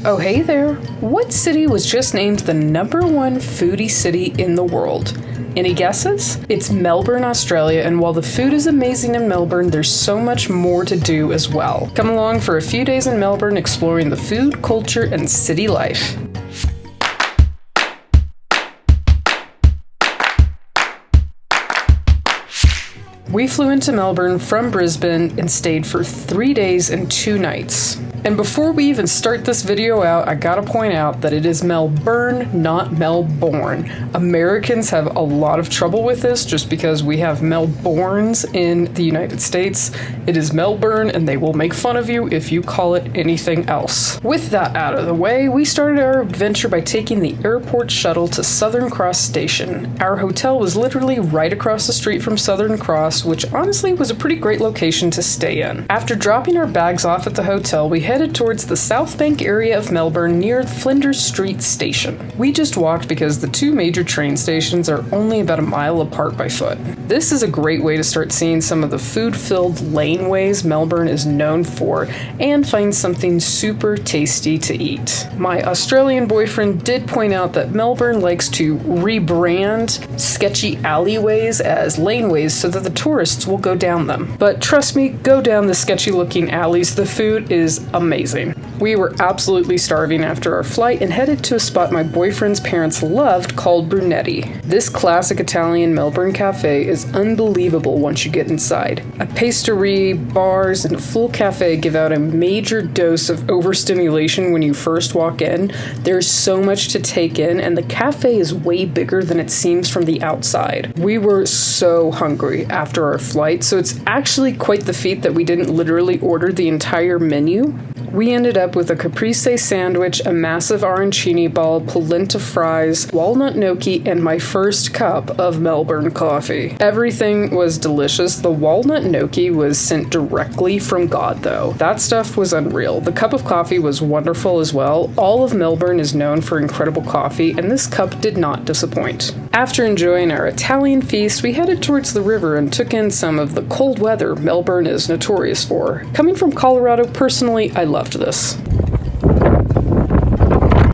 Oh hey there! What city was just named the #1 foodie city in the world? Any guesses? It's Melbourne, Australia, and while the food is amazing in Melbourne, there's so much more to do as well. Come along for a few days in Melbourne exploring the food, culture, and city life. We flew into Melbourne from Brisbane and stayed for 3 days and 2 nights. And before we even start this video out, I gotta point out that it is Melbourne, not Melbourne. Americans have a lot of trouble with this just because we have Melbournes in the United States. It is Melbourne, and they will make fun of you if you call it anything else. With that out of the way, we started our adventure by taking the airport shuttle to Southern Cross Station. Our hotel was literally right across the street from Southern Cross, which honestly was a pretty great location to stay in. After dropping our bags off at the hotel, we headed towards the South Bank area of Melbourne near Flinders Street station. We just walked because the two major train stations are only about a mile apart by foot. This is a great way to start seeing some of the food-filled laneways Melbourne is known for and find something super tasty to eat. My Australian boyfriend did point out that Melbourne likes to rebrand sketchy alleyways as laneways so that the tourists will go down them. But trust me, go down the sketchy looking alleys, the food is amazing. We were absolutely starving after our flight and headed to a spot my boyfriend's parents loved called Brunetti. This classic Italian Melbourne cafe is unbelievable once you get inside. A pastry, bars, and a full cafe give out a major dose of overstimulation when you first walk in. There's so much to take in, and the cafe is way bigger than it seems from the outside. We were so hungry after our flight, so it's actually quite the feat that we didn't literally order the entire menu. We ended up with a caprese sandwich, a massive arancini ball, polenta fries, walnut gnocchi, and my first cup of Melbourne coffee. Everything was delicious. The walnut gnocchi was sent directly from God, though. That stuff was unreal. The cup of coffee was wonderful as well. All of Melbourne is known for incredible coffee, and this cup did not disappoint. After enjoying our Italian feast, we headed towards the river and took in some of the cold weather Melbourne is notorious for. Coming from Colorado, personally, I loved this.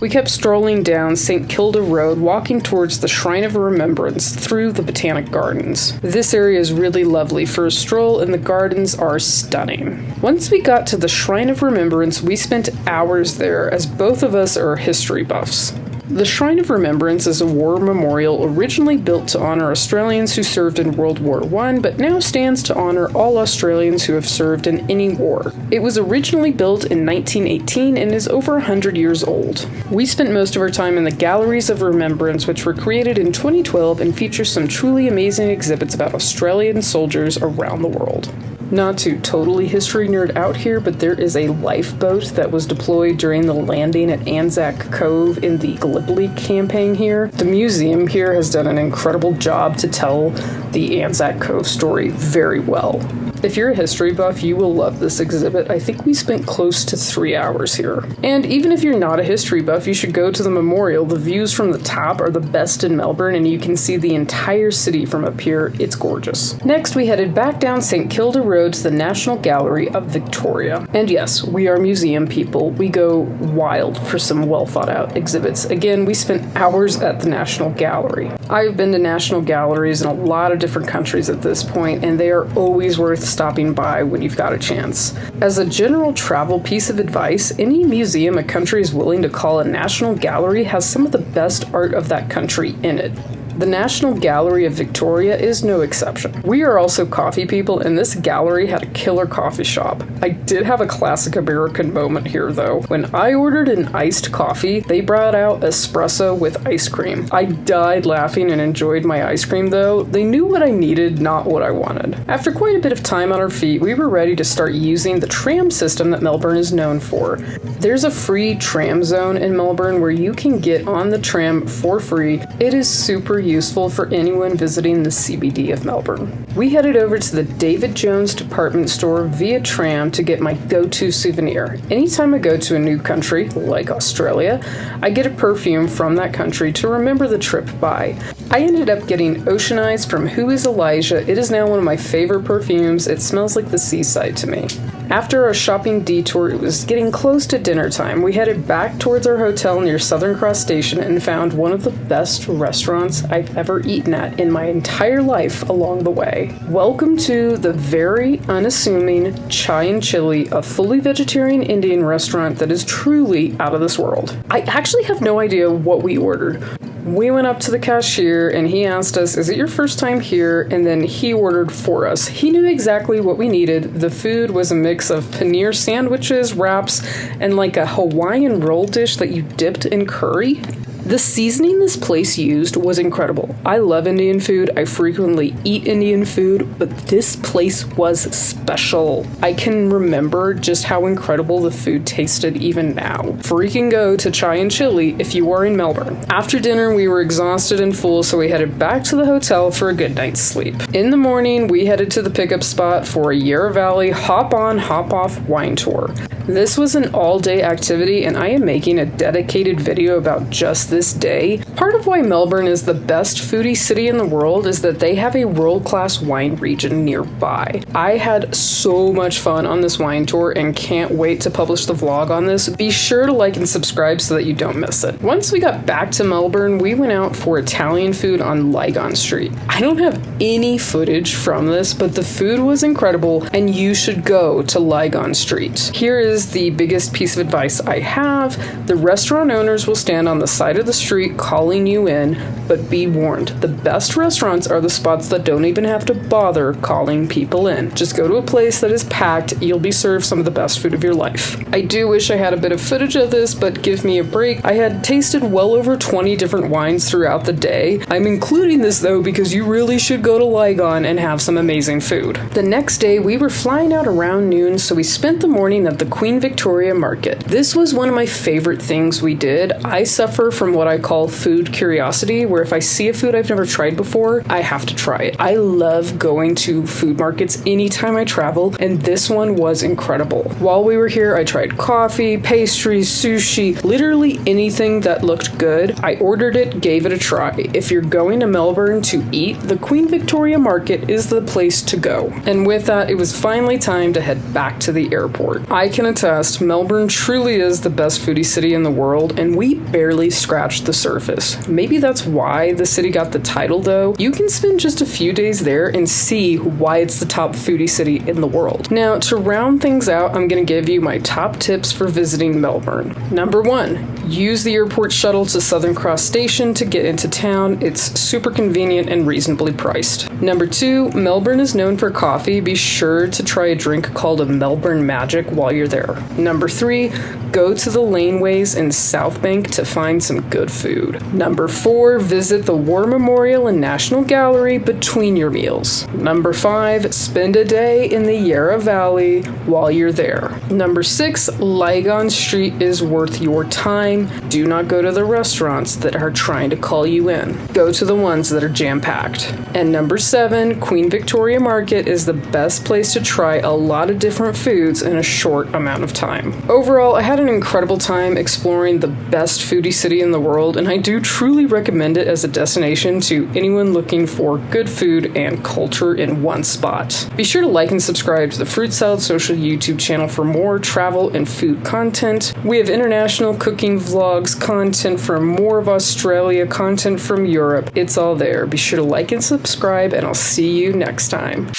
We kept strolling down St. Kilda Road, walking towards the Shrine of Remembrance through the Botanic Gardens. This area is really lovely for a stroll, and the gardens are stunning. Once we got to the Shrine of Remembrance, we spent hours there, as both of us are history buffs. The Shrine of Remembrance is a war memorial originally built to honor Australians who served in World War I, but now stands to honor all Australians who have served in any war. It was originally built in 1918 and is over 100 years old. We spent most of our time in the Galleries of Remembrance, which were created in 2012 and feature some truly amazing exhibits about Australian soldiers around the world. Not to totally history nerd out here, but there is a lifeboat that was deployed during the landing at Anzac Cove in the Gallipoli campaign here. The museum here has done an incredible job to tell the Anzac Cove story very well. If you're a history buff, you will love this exhibit. I think we spent close to 3 hours here. And even if you're not a history buff, you should go to the memorial. The views from the top are the best in Melbourne, and you can see the entire city from up here. It's gorgeous. Next, we headed back down St. Kilda Road to the National Gallery of Victoria. And yes, we are museum people. We go wild for some well thought out exhibits. Again, we spent hours at the National Gallery. I've been to national galleries in a lot of different countries at this point, and they are always worth stopping by when you've got a chance. As a general travel piece of advice, any museum a country is willing to call a national gallery has some of the best art of that country in it. The National Gallery of Victoria is no exception. We are also coffee people, and this gallery had a killer coffee shop. I did have a classic American moment here, though. When I ordered an iced coffee, they brought out espresso with ice cream. I died laughing and enjoyed my ice cream, though. They knew what I needed, not what I wanted. After quite a bit of time on our feet, we were ready to start using the tram system that Melbourne is known for. There's a free tram zone in Melbourne where you can get on the tram for free. It is super useful for anyone visiting the CBD of Melbourne. We headed over to the David Jones department store via tram to get my go-to souvenir. Anytime I go to a new country, like Australia, I get a perfume from that country to remember the trip by. I ended up getting Ocean Eyes from Who is Elijah. It is now one of my favorite perfumes. It smells like the seaside to me. After our shopping detour, it was getting close to dinner time. We headed back towards our hotel near Southern Cross Station and found one of the best restaurants I've ever eaten at in my entire life along the way. Welcome to the very unassuming Chai and Chilli, a fully vegetarian Indian restaurant that is truly out of this world. I actually have no idea what we ordered. We went up to the cashier and he asked us, "Is it your first time here?" And then he ordered for us. He knew exactly what we needed. The food was a mix of paneer sandwiches, wraps, and like a Hawaiian roll dish that you dipped in curry. The seasoning this place used was incredible. I love Indian food. I frequently eat Indian food, but this place was special. I can remember just how incredible the food tasted even now. Freaking go to Chai and Chilli if you are in Melbourne. After dinner, we were exhausted and full, so we headed back to the hotel for a good night's sleep. In the morning, we headed to the pickup spot for a Yarra Valley hop-on, hop-off wine tour. This was an all-day activity, and I am making a dedicated video about just this day. Part of why Melbourne is the best foodie city in the world is that they have a world-class wine region nearby. I had so much fun on this wine tour and can't wait to publish the vlog on this. Be sure to like and subscribe so that you don't miss it. Once we got back to Melbourne, we went out for Italian food on Ligon Street. I don't have any footage from this, but the food was incredible and you should go to Ligon Street. Here is the biggest piece of advice I have. The restaurant owners will stand on the side of the street calling you in, but be warned, the best restaurants are the spots that don't even have to bother calling people in. Just go to a place that is packed, you'll be served some of the best food of your life. I do wish I had a bit of footage of this, but give me a break. I had tasted well over 20 different wines throughout the day. I'm including this though because you really should go to Ligon and have some amazing food. The next day we were flying out around noon, so we spent the morning at the Queen Victoria Market. This was one of my favorite things we did. I suffer from what I call food curiosity, where if I see a food I've never tried before, I have to try it. I love going to food markets anytime I travel, and this one was incredible. While we were here, I tried coffee, pastries, sushi, literally anything that looked good. I ordered it, gave it a try. If you're going to Melbourne to eat, the Queen Victoria Market is the place to go. And with that, it was finally time to head back to the airport. I can attest, Melbourne truly is the best foodie city in the world, and we barely scratched the surface. Maybe that's why the city got the title though. You can spend just a few days there and see why it's the top foodie city in the world. Now, to round things out, I'm going to give you my top tips for visiting Melbourne. Number 1, use the airport shuttle to Southern Cross Station to get into town. It's super convenient and reasonably priced. Number 2, Melbourne is known for coffee. Be sure to try a drink called a Melbourne Magic while you're there. Number 3, go to the laneways in South Bank to find some good food. Number 4, visit the War Memorial and National Gallery between your meals. Number 5, spend a day in the Yarra Valley while you're there. Number 6, Ligon Street is worth your time. Do not go to the restaurants that are trying to call you in. Go to the ones that are jam-packed. And number 7, Queen Victoria Market is the best place to try a lot of different foods in a short amount of time. Overall, I had an incredible time exploring the best foodie city in the world, and I do truly recommend it as a destination to anyone looking for good food and culture in one spot. Be sure to like and subscribe to the Fruit Salad Social YouTube channel for more travel and food content. We have international cooking vlogs, content from more of Australia, content from Europe. It's all there. Be sure to like and subscribe, and I'll see you next time.